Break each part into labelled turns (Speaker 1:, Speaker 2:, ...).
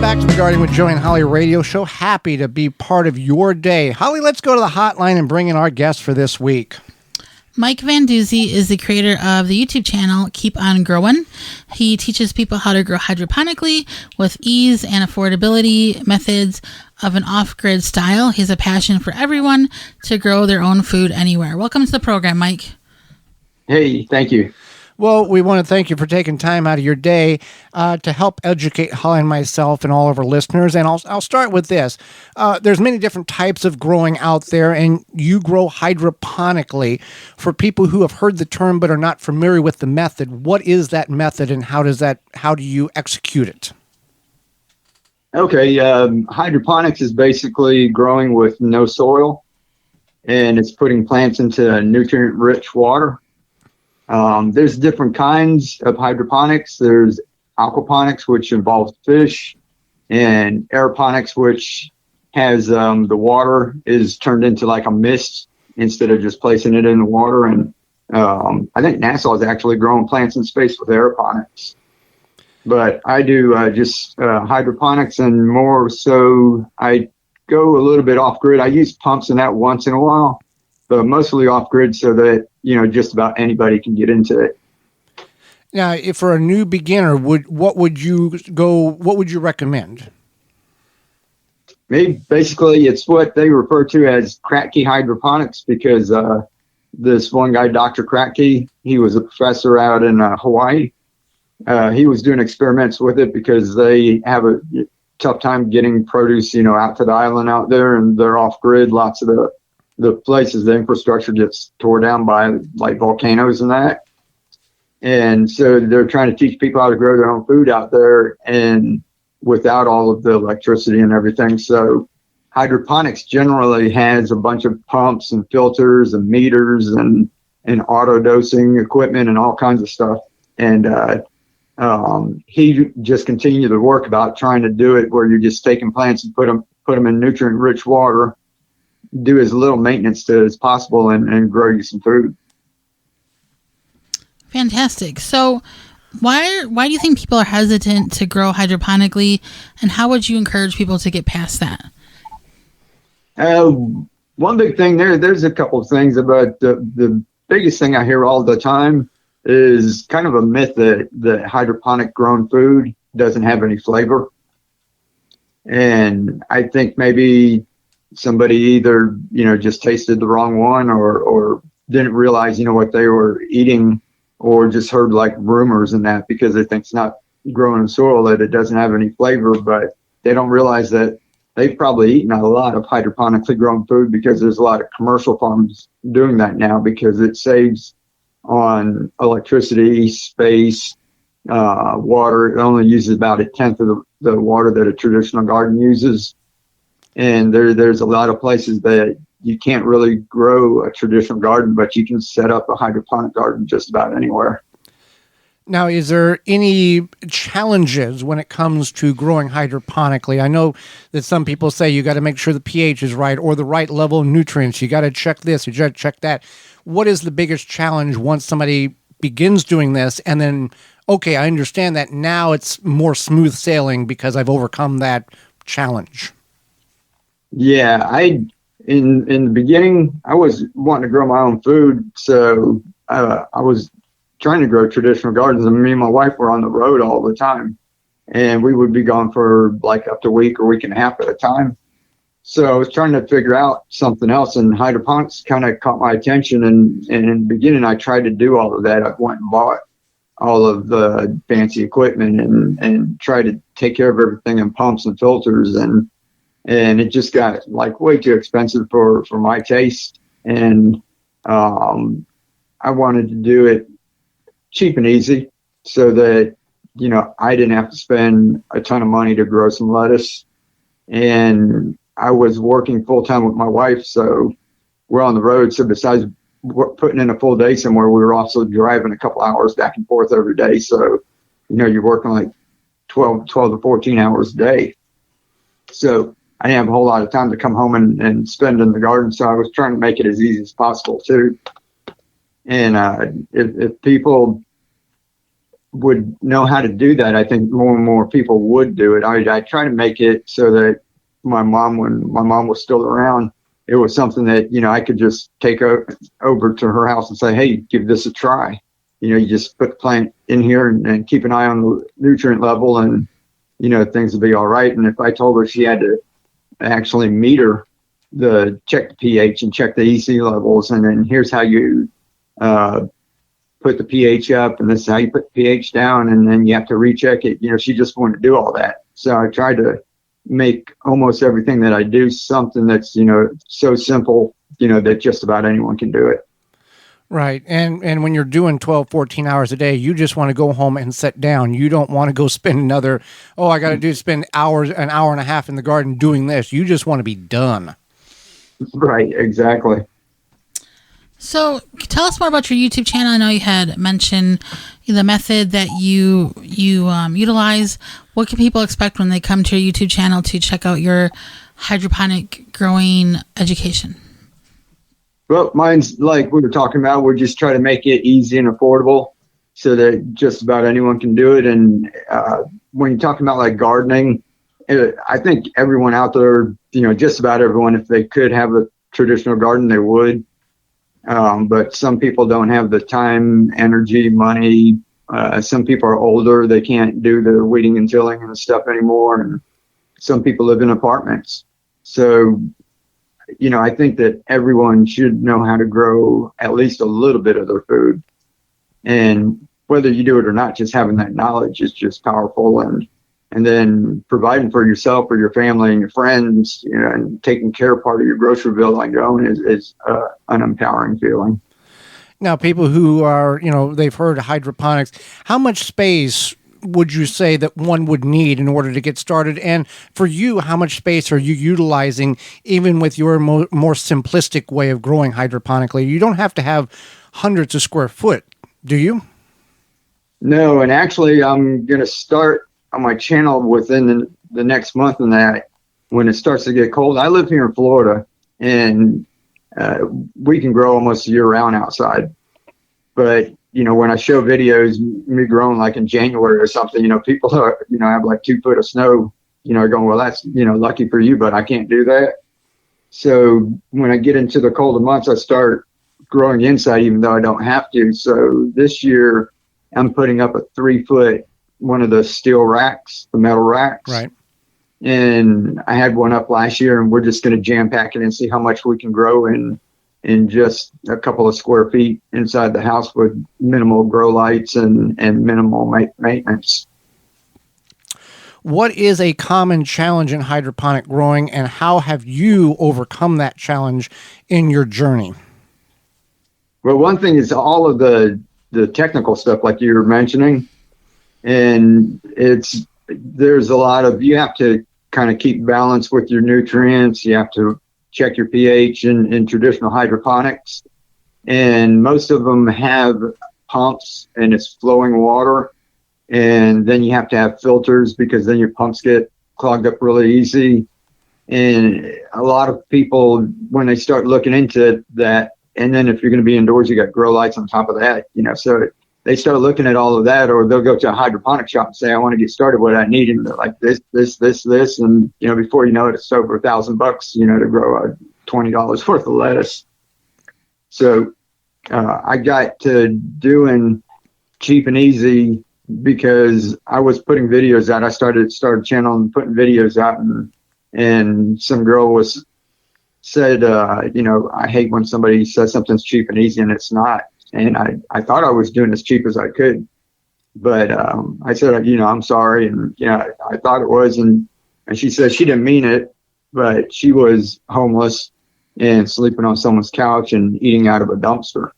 Speaker 1: back to the Gardening with Joey and Holly radio show. Happy to be part of your day. Holly, let's go to the hotline and bring in our guest for this week.
Speaker 2: Mike VanDuzee is the creator of the YouTube channel Keep On Growin'. He teaches people how to grow hydroponically with ease and affordability methods of an off-grid style. He has a passion for everyone to grow their own food anywhere. Welcome to the program, Mike.
Speaker 3: Hey, thank you.
Speaker 1: Well, we want to thank you for taking time out of your day to help educate Holly and myself and all of our listeners. And I'll start with this. There's many different types of growing out there, and you grow hydroponically. For people who have heard the term but are not familiar with the method, what is that method and how do you execute it?
Speaker 3: Okay, hydroponics is basically growing with no soil, and it's putting plants into nutrient-rich water. There's different kinds of hydroponics. There's aquaponics, which involves fish, and aeroponics, which has the water is turned into like a mist instead of just placing it in the water. And I think NASA is actually growing plants in space with aeroponics. But I do just hydroponics, and more so I go a little bit off grid. I use pumps in that once in a while, but mostly off grid so that just about anybody can get into it.
Speaker 1: Now, if for a new beginner, what would you recommend?
Speaker 3: Maybe basically it's what they refer to as Kratky hydroponics, because this one guy, Dr. Kratky, he was a professor out in Hawaii. He was doing experiments with it because they have a tough time getting produce, out to the island out there, and they're off grid. Lots of the places, the infrastructure gets tore down by like volcanoes and that. And so they're trying to teach people how to grow their own food out there and without all of the electricity and everything. So hydroponics generally has a bunch of pumps and filters and meters and auto dosing equipment and all kinds of stuff. And he just continued to work about trying to do it where you're just taking plants and put them in nutrient rich water, do as little maintenance to it as possible, and grow you some food.
Speaker 2: Fantastic. So why do you think people are hesitant to grow hydroponically, and how would you encourage people to get past that?
Speaker 3: One big thing there's a couple of things, but the biggest thing I hear all the time is kind of a myth that hydroponic grown food doesn't have any flavor. And I think maybe somebody either, just tasted the wrong one or didn't realize, what they were eating, or just heard like rumors and that because they think it's not growing in soil, that it doesn't have any flavor, but they don't realize that they've probably eaten a lot of hydroponically grown food, because there's a lot of commercial farms doing that now because it saves on electricity, space, water. It only uses about 1/10 of the water that a traditional garden uses. And there's a lot of places that you can't really grow a traditional garden, but you can set up a hydroponic garden just about anywhere.
Speaker 1: Now, is there any challenges when it comes to growing hydroponically? I know that some people say you got to make sure the pH is right or the right level of nutrients. You got to check this, you got to check that. What is the biggest challenge once somebody begins doing this and then, okay, I understand that now it's more smooth sailing because I've overcome that challenge?
Speaker 3: Yeah, in the beginning, I was wanting to grow my own food, so I was trying to grow traditional gardens, and me and my wife were on the road all the time, and we would be gone for like up to a week or week and a half at a time. So I was trying to figure out something else, and hydroponics kind of caught my attention. And in the beginning, I tried to do all of that. I went and bought all of the fancy equipment and tried to take care of everything in pumps and filters, and it just got like way too expensive for my taste. And I wanted to do it cheap and easy so that, I didn't have to spend a ton of money to grow some lettuce. And I was working full time with my wife, so we're on the road. So besides putting in a full day somewhere, we were also driving a couple hours back and forth every day. So, you're working like 12 to 14 hours a day. So I didn't have a whole lot of time to come home and spend in the garden. So I was trying to make it as easy as possible too. And if people would know how to do that, I think more and more people would do it. I try to make it so that when my mom was still around, it was something that, I could just take over to her house and say, hey, give this a try. You just put the plant in here and keep an eye on the nutrient level, and, things will be all right. And if I told her she had to actually meter check the pH and check the EC levels, and then here's how you put the pH up, and this is how you put the pH down, and then you have to recheck it. She just wanted to do all that. So I tried to make almost everything that I do something that's, so simple, that just about anyone can do it.
Speaker 1: Right. And when you're doing 12, 14 hours a day, you just want to go home and sit down. You don't want to go spend I got to spend an hour and a half in the garden doing this. You just want to be done.
Speaker 3: Right. Exactly.
Speaker 2: So tell us more about your YouTube channel. I know you had mentioned the method that you utilize. What can people expect when they come to your YouTube channel to check out your hydroponic growing education?
Speaker 3: Well, mine's like we were talking about. We're just trying to make it easy and affordable so that just about anyone can do it. And when you're talking about like gardening, I think everyone out there, just about everyone, if they could have a traditional garden, they would. But some people don't have the time, energy, money. Some people are older. They can't do the weeding and tilling and stuff anymore. And some people live in apartments. So, I think that everyone should know how to grow at least a little bit of their food. And whether you do it or not, just having that knowledge is just powerful. And then providing for yourself or your family and your friends, and taking care of part of your grocery bill on your own is an empowering feeling.
Speaker 1: Now, people who are, they've heard of hydroponics, how much space would you say that one would need in order to get started? And for you, how much space are you utilizing even with your more simplistic way of growing hydroponically? You don't have to have hundreds of square foot, do you?
Speaker 3: No, and actually I'm going to start on my channel within the next month, and that when it starts to get cold. I live here in Florida, and we can grow almost year round outside. But, when I show videos, me growing like in January or something, people are, have like 2 foot of snow, going, well, that's, lucky for you, but I can't do that. So when I get into the colder months, I start growing inside, even though I don't have to. So this year I'm putting up a 3 foot, one of the steel racks, the metal racks.
Speaker 1: Right.
Speaker 3: And I had one up last year, and we're just going to jam pack it and see how much we can grow in just a couple of square feet inside the house with minimal grow lights and minimal maintenance.
Speaker 1: What is a common challenge in hydroponic growing, and how have you overcome that challenge in your journey?
Speaker 3: Well, one thing is all of the technical stuff like you were mentioning, and there's a lot of, you have to kind of keep balance with your nutrients. You have to check your pH in traditional hydroponics, and most of them have pumps and it's flowing water, and then you have to have filters because then your pumps get clogged up really easy. And a lot of people, when they start looking into that, and then if you're going to be indoors, you got grow lights on top of that, so they start looking at all of that, or they'll go to a hydroponic shop and say, I want to get started, what I need. And they're like this. And, before you know it, it's over $1,000, to grow a $20 worth of lettuce. So I got to doing cheap and easy because I was putting videos out. I started a channel and putting videos out, and some girl said, I hate when somebody says something's cheap and easy and it's not. And I thought I was doing as cheap as I could, but I said, I'm sorry. And, I thought it was. And she said she didn't mean it, but she was homeless and sleeping on someone's couch and eating out of a dumpster.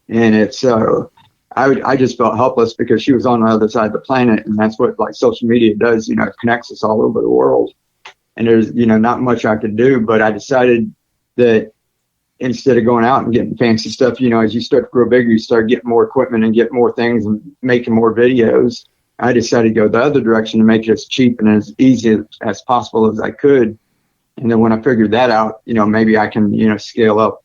Speaker 3: And it's, I just felt helpless because she was on the other side of the planet. And that's what like social media does, it connects us all over the world. And there's, not much I could do, but I decided that instead of going out and getting fancy stuff, as you start to grow bigger, you start getting more equipment and get more things and making more videos. I decided to go the other direction and make it as cheap and as easy as possible as I could. And then when I figured that out, maybe I can, scale up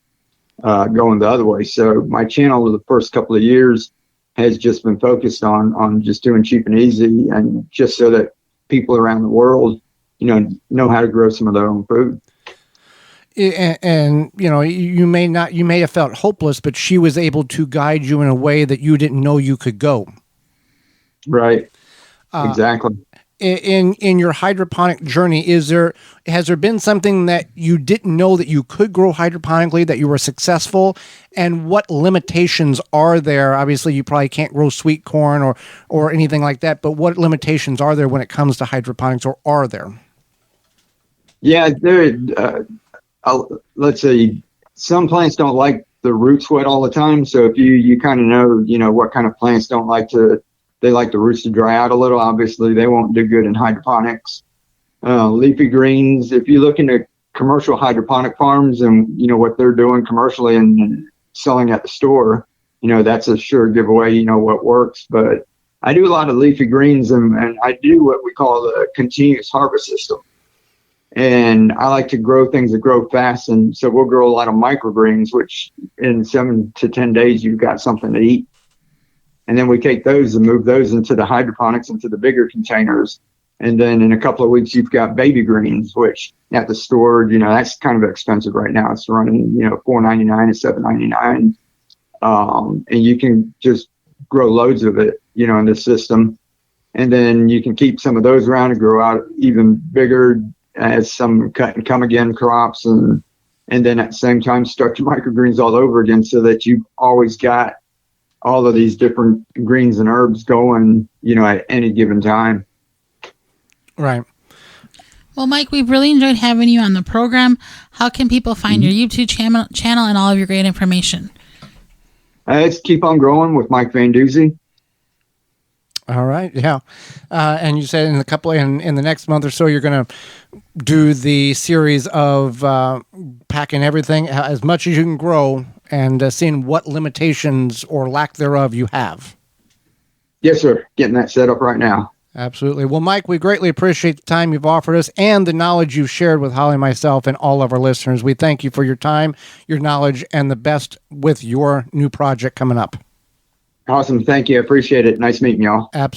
Speaker 3: going the other way. So my channel the first couple of years has just been focused on just doing cheap and easy, and just so that people around the world, know how to grow some of their own food.
Speaker 1: And you may have felt hopeless, but she was able to guide you in a way that you didn't know you could go.
Speaker 3: Right. Exactly.
Speaker 1: In your hydroponic journey, has there been something that you didn't know that you could grow hydroponically, that you were successful, and what limitations are there? Obviously, you probably can't grow sweet corn or anything like that, but what limitations are there when it comes to hydroponics, or are there?
Speaker 3: Yeah, let's say some plants don't like the roots wet all the time. So if you kind of know what kind of plants they like the roots to dry out a little. Obviously, they won't do good in hydroponics. Leafy greens, if you look into commercial hydroponic farms and what they're doing commercially and selling at the store, that's a sure giveaway, what works. But I do a lot of leafy greens, and I do what we call the continuous harvest system. And I like to grow things that grow fast. And so we'll grow a lot of microgreens, which in 7 to 10 days, you've got something to eat. And then we take those and move those into the hydroponics, into the bigger containers. And then in a couple of weeks, you've got baby greens, which at the store, that's kind of expensive right now. It's running, $4.99 to $7.99. And you can just grow loads of it, in the system. And then you can keep some of those around and grow out even bigger as some cut and come again crops. And then at the same time, start your microgreens all over again, so that you've always got all of these different greens and herbs going, at any given time.
Speaker 1: Right.
Speaker 2: Well, Mike, we've really enjoyed having you on the program. How can people find your YouTube channel and all of your great information?
Speaker 3: It's Keep On Growing with Mike VanDuzee.
Speaker 1: All right. Yeah. And you said in the next month or so, you're going to do the series of packing everything as much as you can grow and seeing what limitations or lack thereof you have.
Speaker 3: Yes, sir. Getting that set up right now.
Speaker 1: Absolutely. Well, Mike, we greatly appreciate the time you've offered us and the knowledge you've shared with Holly, myself, and all of our listeners. We thank you for your time, your knowledge, and the best with your new project coming up.
Speaker 3: Awesome. Thank you. I appreciate it. Nice meeting y'all.
Speaker 1: Absolutely.